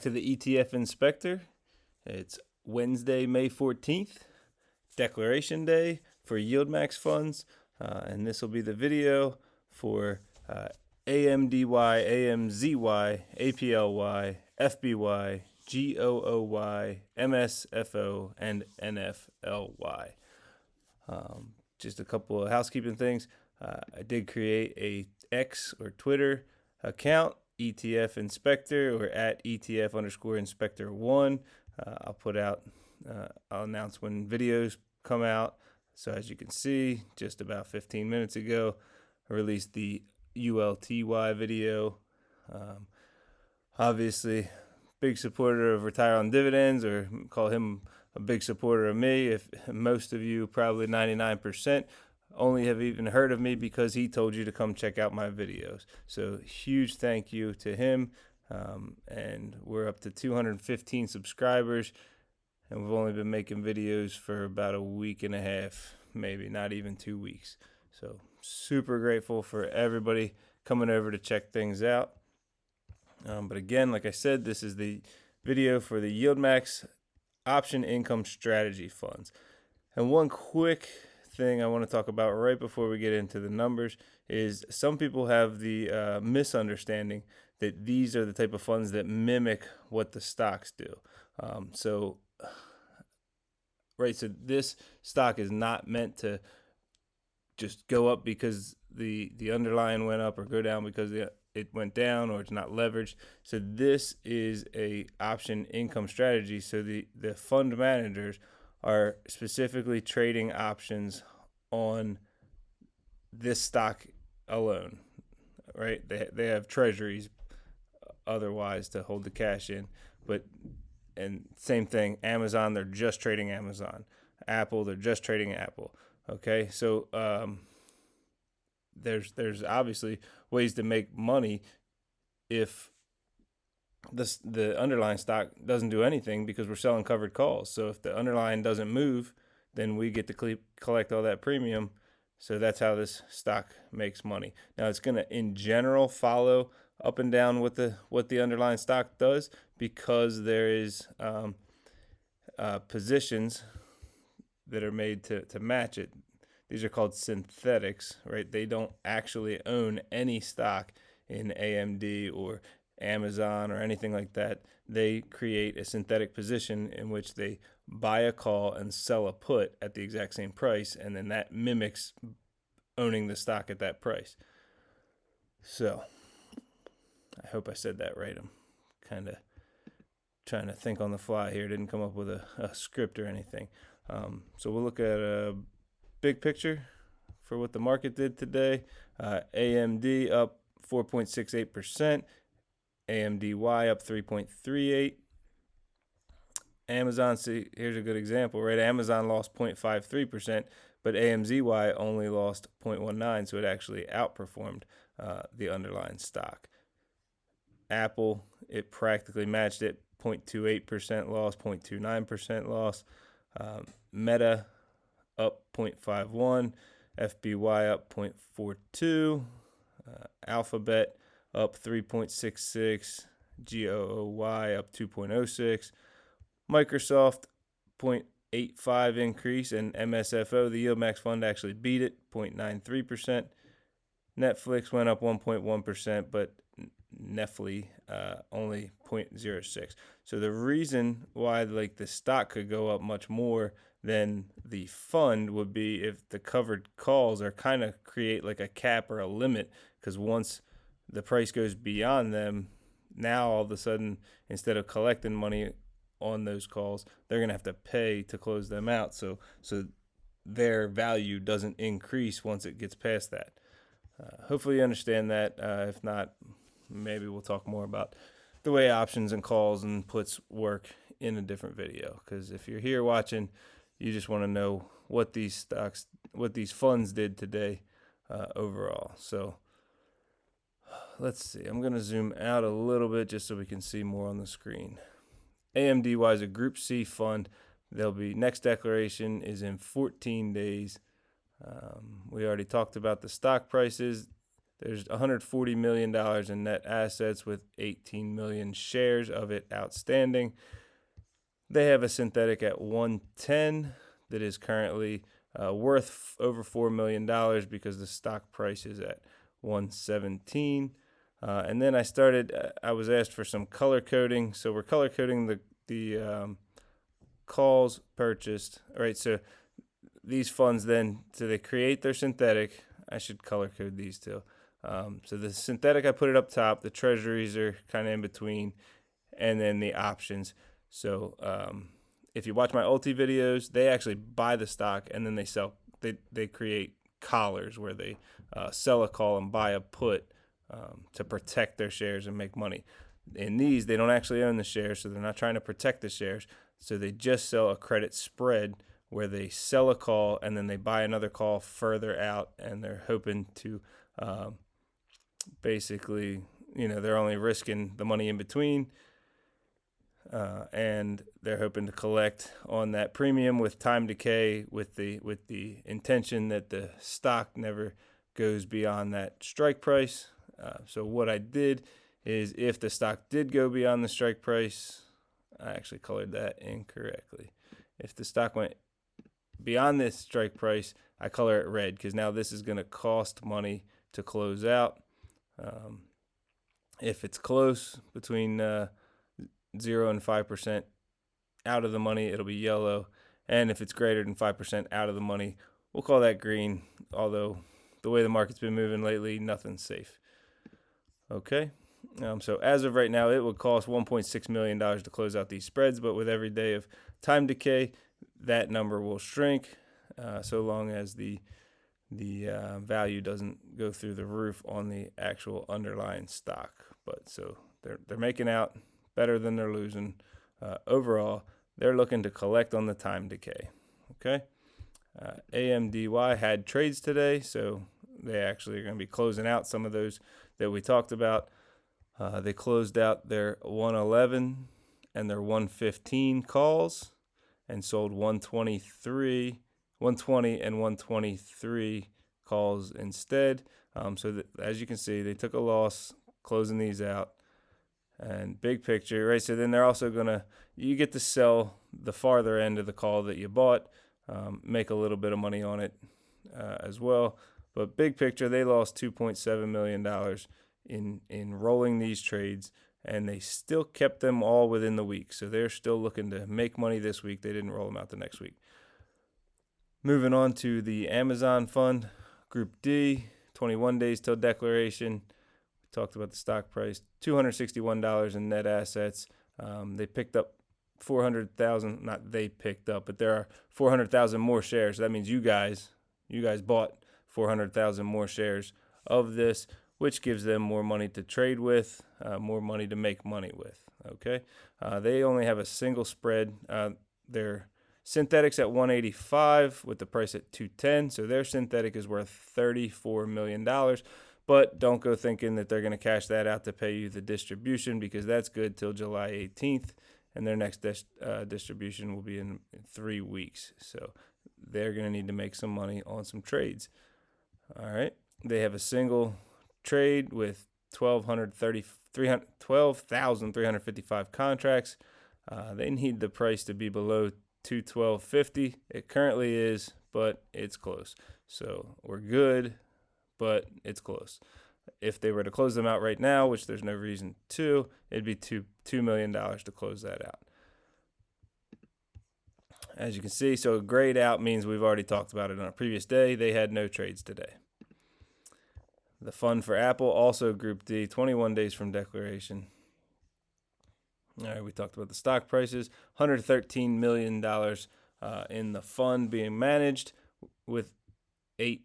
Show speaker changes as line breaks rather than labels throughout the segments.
to the ETF Inspector. It's Wednesday, May 14th, Declaration Day for YieldMax funds, and this will be the video for AMDY, AMZY, APLY, FBY, GOOY, MSFO, and NFLY. Just a couple of housekeeping things. I did create a X or Twitter account, ETF Inspector, or at ETF_Inspector1. I'll announce when videos come out. So as you can see, just about 15 minutes ago, I released the ULTY video. Obviously, big supporter of Retire on Dividends, or call him a big supporter of me. If most of you, probably 99%, only have even heard of me because he told you to come check out my videos. So huge thank you to him. And we're up to 215 subscribers, and we've only been making videos for about a week and a half, maybe not even 2 weeks. So super grateful for everybody coming over to check things out. But again, like I said, this is the video for the YieldMax Option Income Strategy Funds. And one quick thing I want to talk about right before we get into the numbers is some people have the misunderstanding that these are the type of funds that mimic what the stocks do. So this stock is not meant to just go up because the underlying went up, or go down because it went down, or it's not leveraged. So this is a option income strategy. So the fund managers are specifically trading options on this stock alone, right? They have treasuries otherwise to hold the cash in, and same thing, Amazon, they're just trading Amazon. Apple, they're just trading Apple. Okay, so there's obviously ways to make money if the underlying stock doesn't do anything, because we're selling covered calls. So if the underlying doesn't move, then we get to collect all that premium. So that's how this stock makes money. Now it's going to, in general, follow up and down what the underlying stock does, because there is positions that are made to match it. These are called synthetics, right? They don't actually own any stock in AMD or Amazon or anything like that. They create a synthetic position in which they buy a call and sell a put at the exact same price, and then that mimics owning the stock at that price. So I hope I said that right. I'm kind of trying to think on the fly here. Didn't come up with a script or anything. So we'll look at a big picture for what the market did today. AMD up 4.68%. AMDY up 3.38%. Amazon, see, here's a good example, right? Amazon lost 0.53%, but AMZY only lost 0.19%, so it actually outperformed the underlying stock. Apple, it practically matched it, 0.28% loss, 0.29% loss. Meta up 0.51%, FBY up 0.42%, Alphabet up 3.66%, GOOY up 2.06%, Microsoft 0.85% increase, and MSFO, the YieldMax fund, actually beat it, 0.93%. Netflix went up 1.1%, but NFLY only 0.06%. So the reason why the stock could go up much more than the fund would be if the covered calls are kind of create like a cap or a limit, because once the price goes beyond them, now all of a sudden, instead of collecting money on those calls, they're going to have to pay to close them out. So their value doesn't increase once it gets past that. Hopefully you understand that. If not, maybe we'll talk more about the way options and calls and puts work in a different video. Because if you're here watching, you just want to know what these funds did today overall. So let's see. I'm going to zoom out a little bit just so we can see more on the screen. AMDY is a Group C fund. Next declaration is in 14 days. We already talked about the stock prices. There's $140 million in net assets with 18 million shares of it outstanding. They have a synthetic at 110 that is currently worth over $4 million because the stock price is at 117. And then I was asked for some color coding. So we're color coding the calls purchased. All right, so these funds then, so they create their synthetic. I should color code these two. So the synthetic, I put it up top. The treasuries are kind of in between, and then the options. So if you watch my Ulti videos, they actually buy the stock and then they sell. They create collars where they sell a call and buy a put to protect their shares and make money. In these, they don't actually own the shares, so they're not trying to protect the shares. So they just sell a credit spread where they sell a call and then they buy another call further out, and they're hoping to basically, they're only risking the money in between. And they're hoping to collect on that premium with time decay, with the intention that the stock never goes beyond that strike price. So what I did is, if the stock did go beyond the strike price, I actually colored that incorrectly. If the stock went beyond this strike price, I color it red, because now this is going to cost money to close out. If it's close between 0 and 5% out of the money, it'll be yellow. And if it's greater than 5% out of the money, we'll call that green. Although the way the market's been moving lately, nothing's safe. Okay. So as of right now, it would cost $1.6 million to close out these spreads, but with every day of time decay, that number will shrink, so long as the value doesn't go through the roof on the actual underlying stock. But so they're making out better than they're losing. Overall, they're looking to collect on the time decay. Okay. AMDY had trades today, so they actually are going to be closing out some of those that we talked about. They closed out their 111 and their 115 calls and sold 120 and 123 calls instead. As you can see, they took a loss closing these out. And big picture, right? So then they're also you get to sell the farther end of the call that you bought, make a little bit of money on it as well. But big picture, they lost $2.7 million in rolling these trades, and they still kept them all within the week. So they're still looking to make money this week. They didn't roll them out the next week. Moving on to the Amazon fund, Group D, 21 days till declaration. Talked about the stock price, $261 in net assets. They picked up 400,000, not they picked up, but there are 400,000 more shares. So that means you guys bought 400,000 more shares of this, which gives them more money to trade with, more money to make money with. Okay. They only have a single spread. Their synthetics at 185 with the price at 210. So their synthetic is worth $34 million. But don't go thinking that they're going to cash that out to pay you the distribution, because that's good till July 18th, and their next distribution will be in 3 weeks. So they're going to need to make some money on some trades. All right. They have a single trade with 12,355 contracts. They need the price to be below 212.50. It currently is, but it's close. So we're good, but it's close. If they were to close them out right now, which there's no reason to, it'd be $2 million to close that out. As you can see, so grayed out means we've already talked about it on a previous day. They had no trades today. The fund for Apple, also Group D, 21 days from declaration. All right, we talked about the stock prices. $113 million in the fund being managed with 8+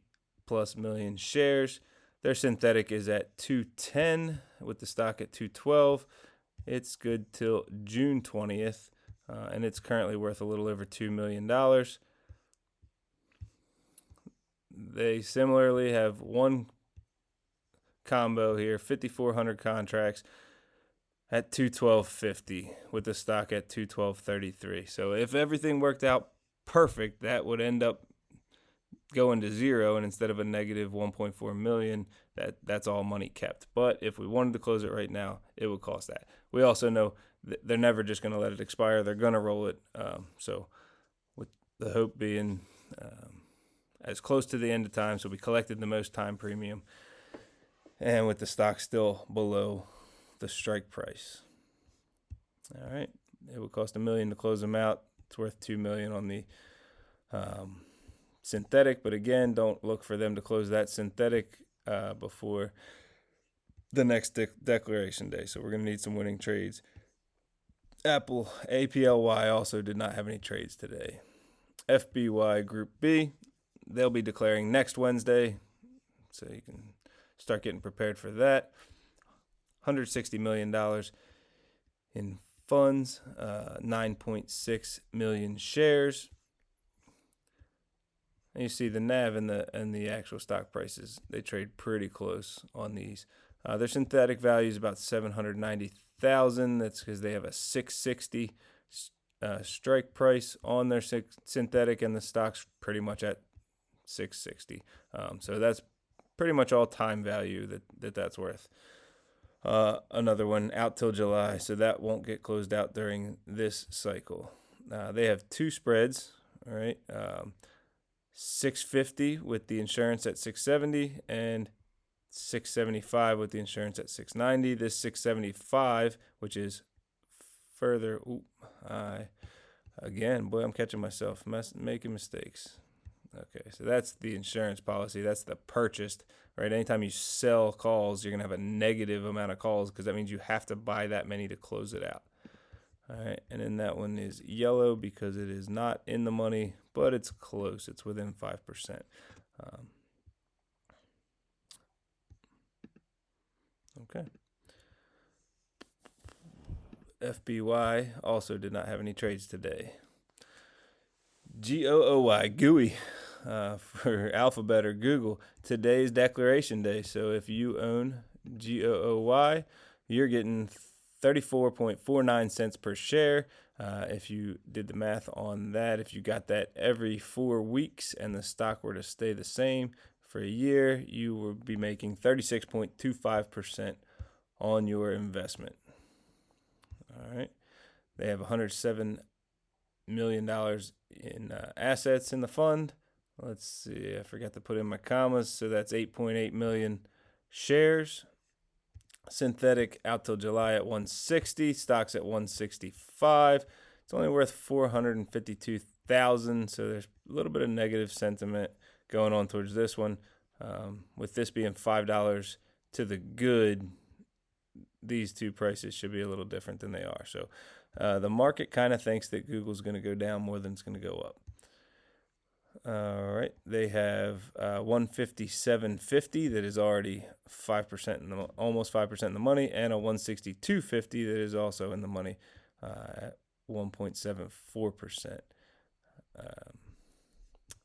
million shares. Their synthetic is at 210 with the stock at 212. It's good till June 20th, and it's currently worth a little over $2 million. They similarly have one combo here, 5,400 contracts at 212.50 with the stock at 212.33. So if everything worked out perfect, that would end up go into zero, and instead of a negative 1.4 million, that's all money kept. But if we wanted to close it right now, it would cost that. We also know that they're never just going to let it expire. They're going to roll it. So with the hope being as close to the end of time, so we collected the most time premium, and with the stock still below the strike price. All right, it would cost $1 million to close them out. It's worth $2 million on the synthetic, but again, don't look for them to close that synthetic before the next declaration day. So we're going to need some winning trades. APLY also did not have any trades today. FBY Group B, they'll be declaring next Wednesday, so you can start getting prepared for that. $160 million in funds, 9.6 million shares. And you see the NAV and the actual stock prices, they trade pretty close on these. Their synthetic value is about 790,000. That's because they have a 660 strike price on their synthetic, and the stock's pretty much at 660. So that's pretty much all time value that's worth. Another one out till July, so that won't get closed out during this cycle. They have two spreads, all right. 650 with the insurance at 670 and 675 with the insurance at 690. This 675, which is further, I'm catching myself making mistakes. Okay, so that's the insurance policy. That's the purchased, right? Anytime you sell calls, you're going to have a negative amount of calls because that means you have to buy that many to close it out. All right, and then that one is yellow because it is not in the money, but it's close. It's within 5%. Okay. FBY also did not have any trades today. GOOY, for Alphabet or Google. Today's declaration day. So if you own GOOY, you're getting 34.49 cents per share. If you did the math on that, if you got that every 4 weeks and the stock were to stay the same for a year, you would be making 36.25% on your investment. All right. They have $107 million in assets in the fund. Let's see, I forgot to put in my commas, so that's 8.8 million shares. Synthetic out till July at 160, stocks at 165. It's only worth 452,000, so there's a little bit of negative sentiment going on towards this one. With this being $5 to the good, these two prices should be a little different than they are. So the market kind of thinks that Google's going to go down more than it's going to go up. All right, they have 157.50 that is already 5% in the almost 5% in the money, and a 162.50 that is also in the money at 1.74%.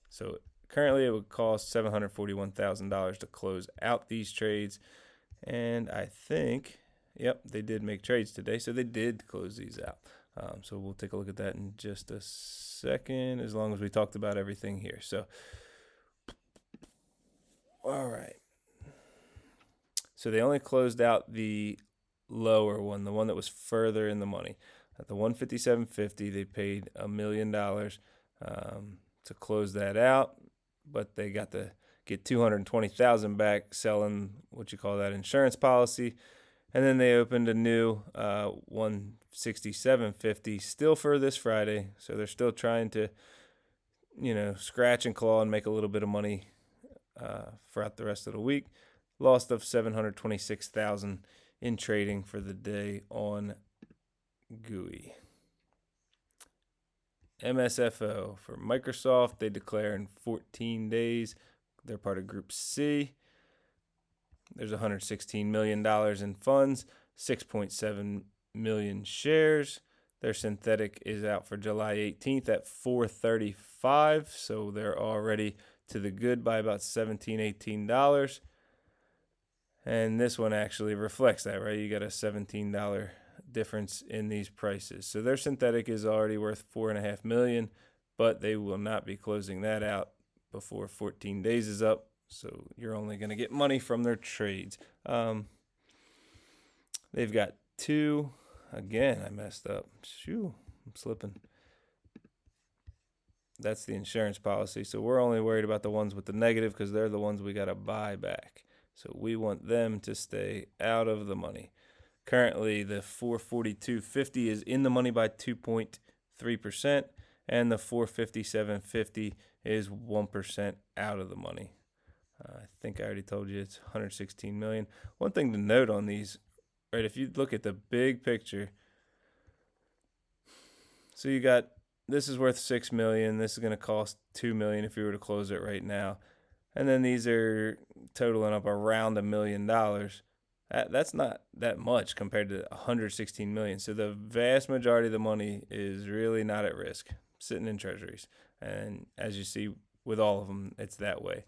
So currently, it would cost $741,000 to close out these trades, and I think, yep, they did make trades today, so they did close these out. So we'll take a look at that in just a second, as long as we talked about everything here. So, all right. So they only closed out the lower one, the one that was further in the money. At the 157.50, they paid $1 million to close that out, but they got to get $220,000 back selling what you call that insurance policy. And then they opened a new 167.50 still for this Friday. So they're still trying to, scratch and claw and make a little bit of money throughout the rest of the week. Loss of $726,000 in trading for the day on GOOY. MSFO for Microsoft, they declare in 14 days. They're part of Group C. There's $116 million in funds, 6.7 million shares. Their synthetic is out for July 18th at 435, so they're already to the good by about $17, $18. And this one actually reflects that, right? You got a $17 difference in these prices. So their synthetic is already worth $4.5 million, but they will not be closing that out before 14 days is up. So you're only going to get money from their trades. They've got two. Again, I messed up. Shoo, I'm slipping. That's the insurance policy. So we're only worried about the ones with the negative because they're the ones we got to buy back. So we want them to stay out of the money. Currently, the 442.50 is in the money by 2.3%, and the 457.50 is 1% out of the money. I think I already told you it's 116 million. One thing to note on these, right? If you look at the big picture, so you got this is worth 6 million. This is going to cost 2 million if you were to close it right now, and then these are totaling up around $1 million. That's not that much compared to 116 million. So the vast majority of the money is really not at risk, sitting in treasuries. And as you see with all of them, it's that way.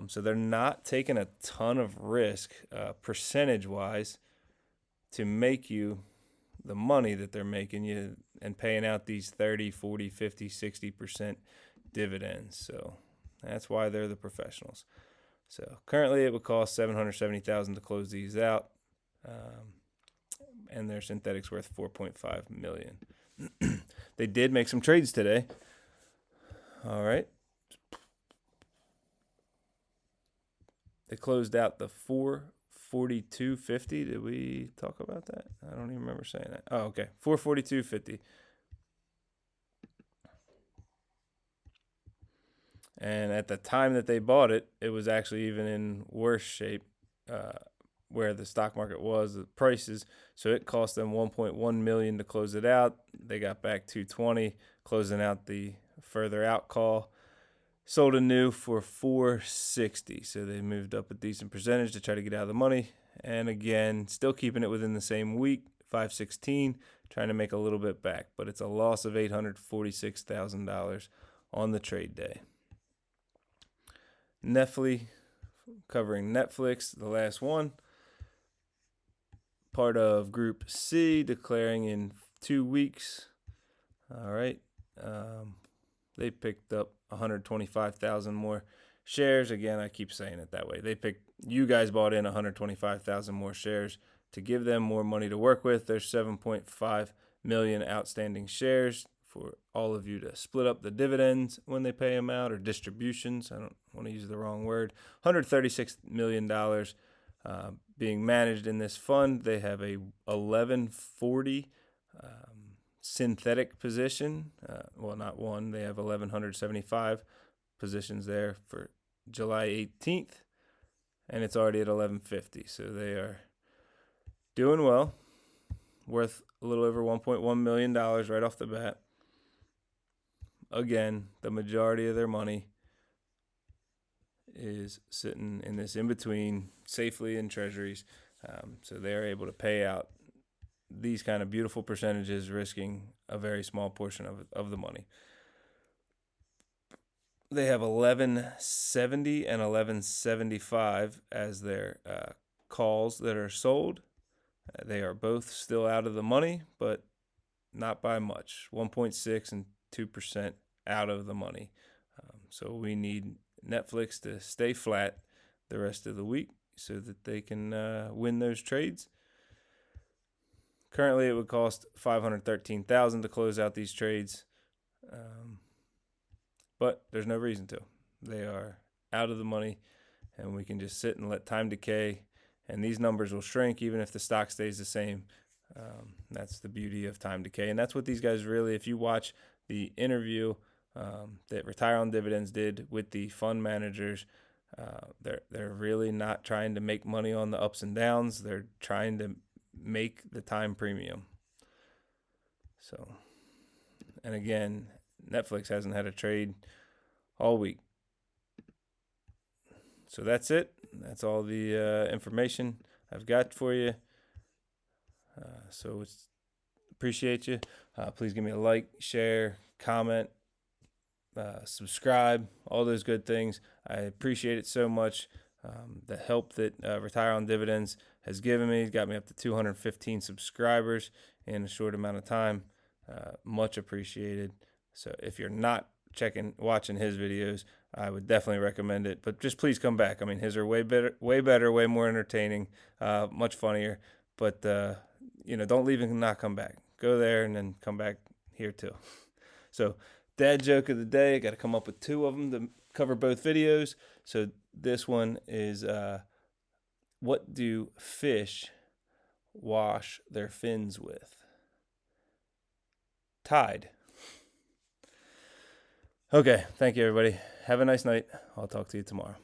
So they're not taking a ton of risk percentage-wise to make you the money that they're making you and paying out these 30, 40, 50, 60% dividends. So that's why they're the professionals. So currently it would cost $770,000 to close these out, and their synthetic's worth $4.5 million. They did make some trades today. All right. They closed out the 442.50. Did we talk about that? I don't even remember saying that. Oh, okay. 442.50. And at the time that they bought it, it was actually even in worse shape where the stock market was, the prices. So it cost them $1.1 million to close it out. They got back $220, closing out the further out call. Sold anew for $460. So they moved up a decent percentage to try to get out of the money. And again, still keeping it within the same week, $516, trying to make a little bit back. But it's a loss of $846,000 on the trade day. NFLY, covering Netflix, the last one. Part of Group C, declaring in 2 weeks. All right. They picked up 125,000 more shares. Again, I keep saying it that way. You guys bought in 125,000 more shares to give them more money to work with. There's 7.5 million outstanding shares for all of you to split up the dividends when they pay them out, or distributions. I don't want to use the wrong word. $136 million being managed in this fund. They have a 1140 synthetic position. Well, not one. They have 1,175 positions there for July 18th, and it's already at 1150. So they are doing well, worth a little over $1.1 million right off the bat. Again, the majority of their money is sitting in this in-between safely in treasuries. So they're able to pay out these kind of beautiful percentages, risking a very small portion of the money. They have 1170 and 1175 as their calls that are sold. They are both still out of the money, but not by much, 1.6 and 2% out of the money. So we need Netflix to stay flat the rest of the week so that they can win those trades. Currently, it would cost $513,000 to close out these trades, but there's no reason to. They are out of the money, and we can just sit and let time decay, and these numbers will shrink even if the stock stays the same. That's the beauty of time decay, and that's what these guys really, if you watch the interview that Retire on Dividends did with the fund managers, they're really not trying to make money on the ups and downs. They're trying to make the time premium. So, and again, Netflix hasn't had a trade all week. So that's it. That's all the information I've got for you. So appreciate you. Please give me a like, share, comment, subscribe, all those good things. I appreciate it so much. The help that Retire on Dividends has given me got me up to 215 subscribers in a short amount of time. Much appreciated. So if you're not watching his videos, I would definitely recommend it. But just please come back. I mean, his are way better, way more entertaining, much funnier. But don't leave and not come back. Go there and then come back here too. So, dad joke of the day. I got to come up with 2 of them to cover both videos. So this one is, what do fish wash their fins with? Tide. Okay, thank you, everybody. Have a nice night. I'll talk to you tomorrow.